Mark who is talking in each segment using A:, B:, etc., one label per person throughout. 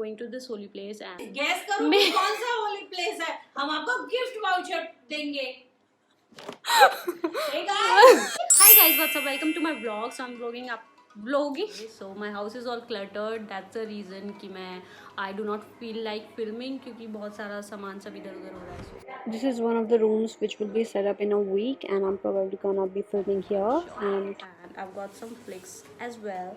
A: going to this holy place and
B: gas करो कि कौन सा होली प्लेस है, हम आपको गिफ्ट वाउचर देंगे. Hey guys.
A: Hi guys, what's up? Welcome to my vlog. So I'm vlogging. So my house is all cluttered. That's the reason कि I do not feel like filming क्योंकि बहुत सारा सामान सब इधर उधर हो रहा है. So this is one of the rooms which will be set up in a week, and I'm probably gonna be filming here. And I've got some flicks as well,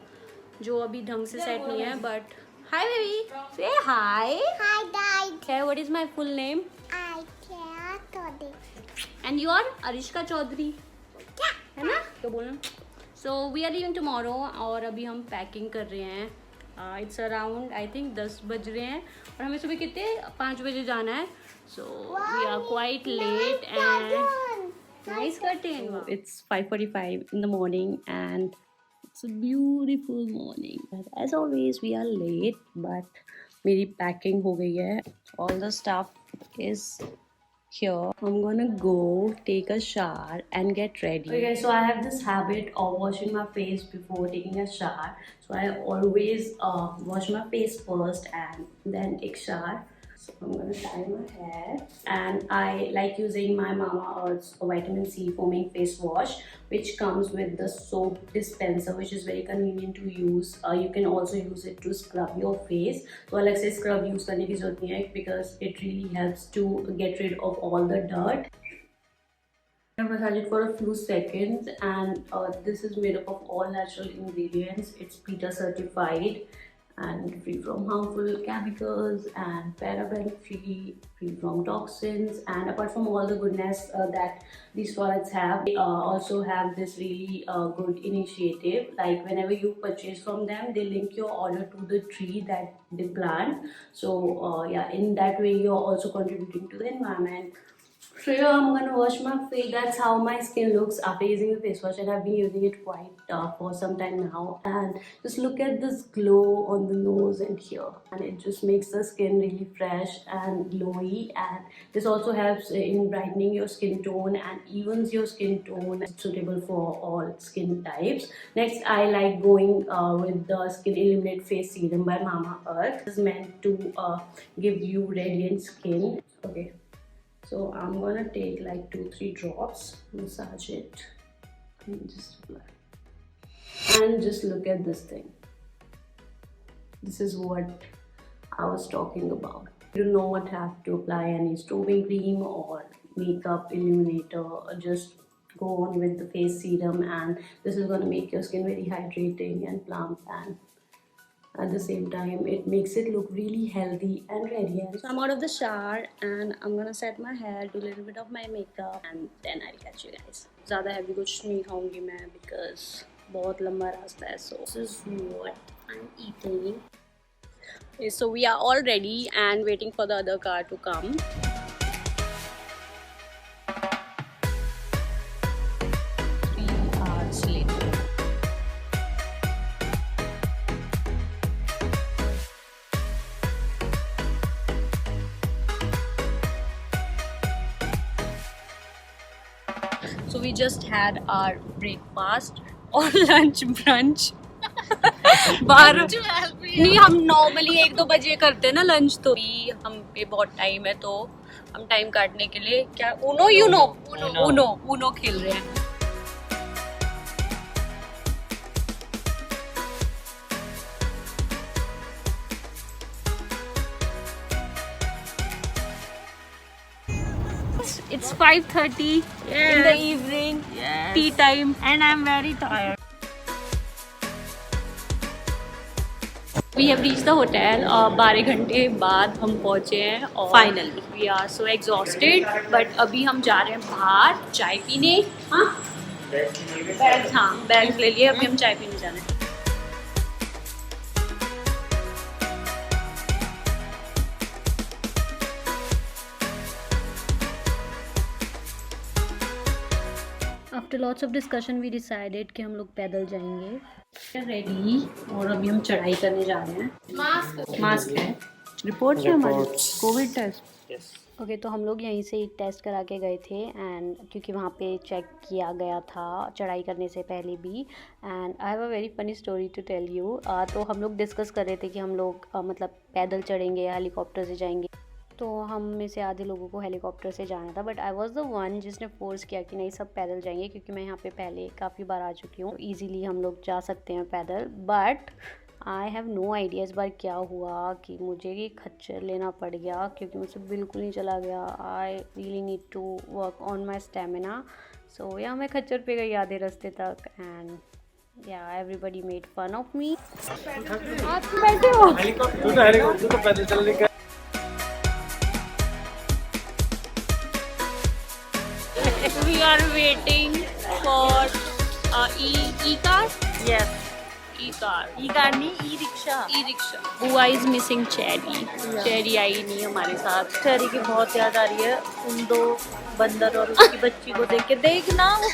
A: जो अभी ढंग से set नहीं है. But hi baby, say hi.
C: Hi, Dad.
A: Okay, what is my full name?
C: I can't do it.
A: And you are Arishka Chaudhary. है ना? तो बोलना. So we are leaving tomorrow और अभी हम पैकिंग कर रहे हैं. It's around I think 10 बज रहे हैं और हमें सुबह कितने 5 बजे जाना है. So we are quite late and nice curtain. So it's 5:45 in the morning and it's a beautiful morning. As always we are late but मेरी पैकिंग हो गई है. All the stuff is here. I'm gonna go take a shower and get ready. Okay, so I have this habit of washing my face before taking a shower. So I always wash my face first and then take shower. So I'm gonna tie my hair, and I like using my Mamaearth's vitamin C foaming face wash, which comes with the soap dispenser, which is very convenient to use. You can also use it to scrub your face. So अलग से scrub use करने की जरूरत नहीं है because it really helps to get rid of all the dirt. I massage it for a few seconds, and this is made up of all natural ingredients. It's PETA certified and free from harmful chemicals and paraben free, free from toxins, and apart from all the goodness that these products have, they also have this really good initiative. Like whenever you purchase from them, they link your order to the tree that they plant. So yeah, in that way you're also contributing to the environment. So yeah, I'm gonna wash my face. That's how my skin looks after using the face wash, and I've been using it quite for some time now. And just look at this glow on the nose and here, and it just makes the skin really fresh and glowy. And this also helps in brightening your skin tone and evens your skin tone. It's suitable for all skin types. Next, I like going with the Skin Illuminate Face Serum by Mamaearth. It's meant to give you radiant skin. Okay. So I'm gonna take like 2-3 drops, massage it, and just apply. And just look at this thing. This is what I was talking about. You do not have to apply any strobing cream or makeup illuminator. Just go on with the face serum, and this is gonna make your skin very hydrating and plump, and at the same time it makes it look really healthy and radiant. So I'm out of the shower and I'm gonna set my hair, do a little bit of my makeup, and then I'll catch you guys. ज़्यादा heavy कुछ नहीं खाऊंगी मैं because बहुत लंबा रास्ता है. So this is what I'm eating. Okay, so we are all ready and waiting for the other car to come. 3 hours later. So we just had our breakfast or lunch brunch. बाहर नहीं, हम normally 1-2 बजे करते हैं ना lunch. तो हम पे बहुत टाइम है तो हम टाइम काटने के लिए क्या ऊनो खेल रहे हैं. It's 5:30 in the evening. Yes. Tea time, and I'm very tired. We have reached the hotel. 12 घंटे बाद हम पहुँचे हैं और finally we are so exhausted. But अभी हम जा रहे हैं बाहर चाय पीने. बैग्स ले लिए. अभी हम चाय पीने जा रहे हैं. After lots of discussion we decided कि हम लोग पैदल जाएंगे. रेडी और अभी हम चढ़ाई करने जा रहे हैं. मास्क है. रिपोर्ट्स है हमारी कोविड टेस्ट. ओके तो हम लोग यहीं से एक टेस्ट करा के गए थे एंड क्योंकि वहाँ पे चेक किया गया था चढ़ाई करने से पहले भी। And I have a very funny story to tell you. तो हम लोग डिस्कस कर रहे थे कि हम लोग मतलब पैदल चढ़ेंगे या हेलीकॉप्टर से जाएंगे। तो हम में से आधे लोगों को हेलीकॉप्टर से जाना था, but I was the one जिसने फोर्स किया कि नहीं सब पैदल जाएंगे, क्योंकि मैं यहाँ पे पहले काफ़ी बार आ चुकी हूँ, ईज़िली हम लोग जा सकते हैं पैदल। But I have no idea इस बार क्या हुआ कि मुझे ये खच्चर लेना पड़ गया, क्योंकि मुझसे बिल्कुल नहीं चला गया। I really need to work on my stamina. So या मैं खच्चर पे गई आधे रास्ते तक एंड या everybody made fun of me. आप बैठे हो?
D: तू तो पैदल चलने का।
A: We are waiting for e-car.
E: Yes.
A: E-car.
E: E-car नहीं, e-रिक्शा।
A: E-rickshaw. Bua is missing Cherry. Cherry आई नहीं हमारे साथ।
E: चेरी की बहुत याद आ रही है उन दो बंदर और उसकी बच्ची को देख के। देखना वो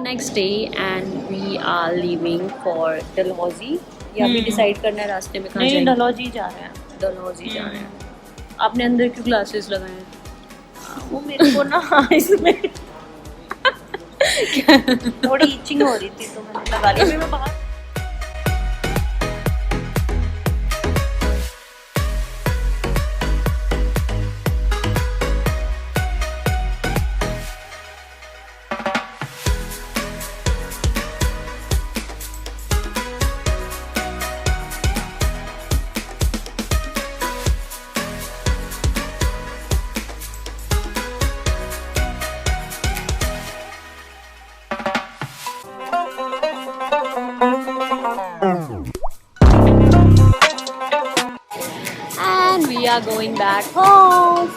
A: next day and we are leaving for Dalhousie. या भी डिसाइड करना है रास्ते में कहाँ
E: नहीं,
A: जाएंगे।
E: डलहौजी जा रहे हैं।
A: डलहौजी जा रहे हैं। आपने अंदर क्यों ग्लासेस लगाए हैं?
E: वो मेरे को ना इसमें थोड़ी इचिंग हो रही थी तो मैंने लगा लिया। मैं बाहर
A: and we are going back home.